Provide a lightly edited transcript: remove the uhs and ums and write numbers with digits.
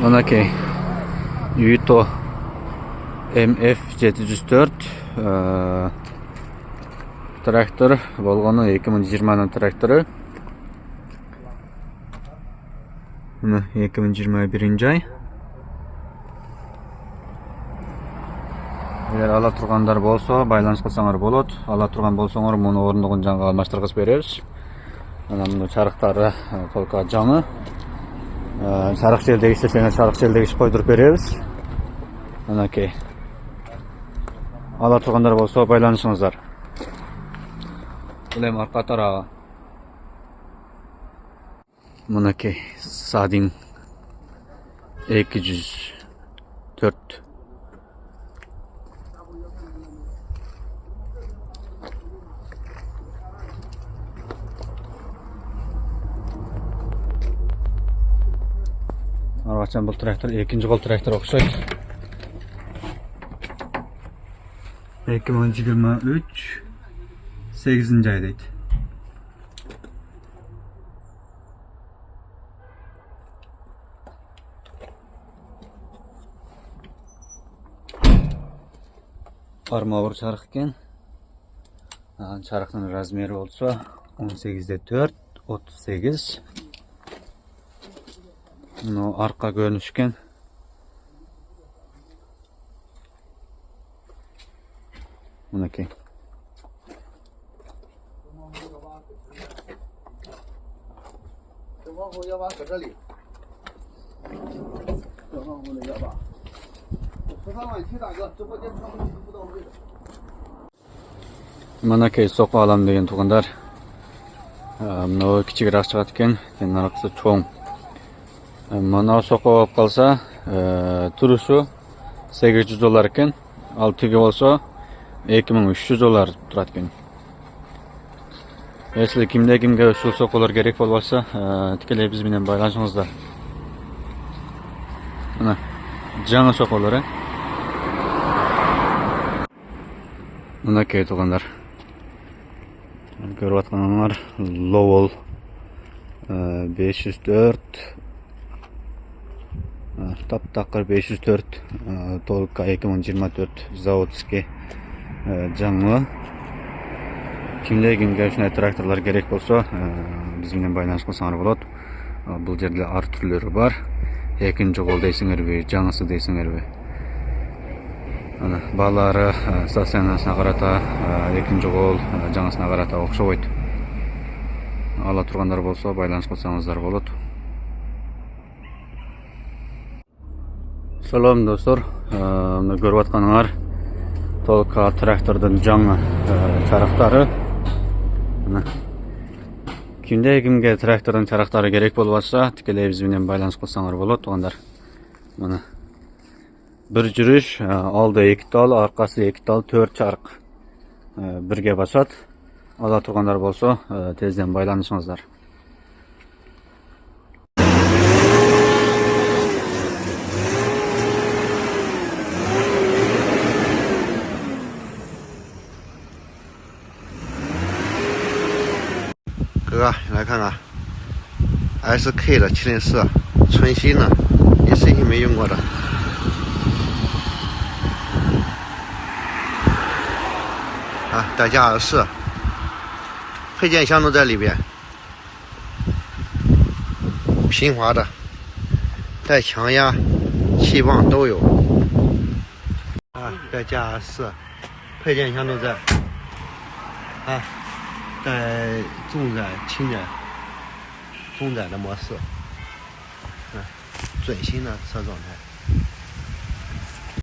Manaki Yuto MF704 трактор болгону 2020 трактору. Мына 2021 ай. Эгер ала тургандар болсо, байланыш кылсаңар болот. Ала турган болсоңор, муну орундугун жаңы алмаштыргыз беребиз. Мына муну чарыктары толка жаңы. Чарык желдегич десеңер, чарык желдегич койдуруп беребиз. Мынакей. Ала тургандар болсо, байланышыңыздар. Бул эми арка тарабы. Мынакей, Садин 204. Арбачан бул трактор экинчи кол трактор окшойт. 2023 8 ай дейт. Армауыр чарык экен. Чарыктын размери болсо 18/4, 38. Мына арка көрүнүш экен. Мынакей. Мынакей соко алам деген туугандар. Мына кичигирээк чыгат экен, аркасы чоң. Мына соко болуп калса, турушу $800 экен. Ал тиги болсо $2300 турат экен. Если кимге ушул соколор керек болбосо, тикелей биз менен байланышыңыздар. Мына жаңы соколор. Мынакей туугандар. Көрүп атканыңар Lowell 504. Таптакыр 504 толка 2024 заводский жаңы. Кимге ушундай тракторлор керек болсо, биз менен байланыш кылсаңар болот. Бул жерде ар түрлөрү бар. Экинчи кол дейсиңерби, жаңысы дейсиңерби. Ана баалары стационарына карата, экинчи кол жаңысына карата окшобойт. Ала тургандар болсо, байланыш кылсаңыздар болот. Салам достор, мына көрүп атканыңар толка трактордун жаңы чарыктары. Кимге трактордун чарыктары керек болбосо, тикелей биз менен байланыш кылсаңар болот туугандар. Мына бир жүрүш, алды 2 тал, аркасы 2 тал, 4 чарык бирге басат. Ала тургандар болсо, тезден байланышыңыздар.哥，你来看看 ，SK 的704，纯新的，一次性没用过的。带加湿器，配件箱都在里边，平滑的，带强压，气泵都有。带加湿器，配件箱都在。带重载、轻载、中载的模式，准新的车状态。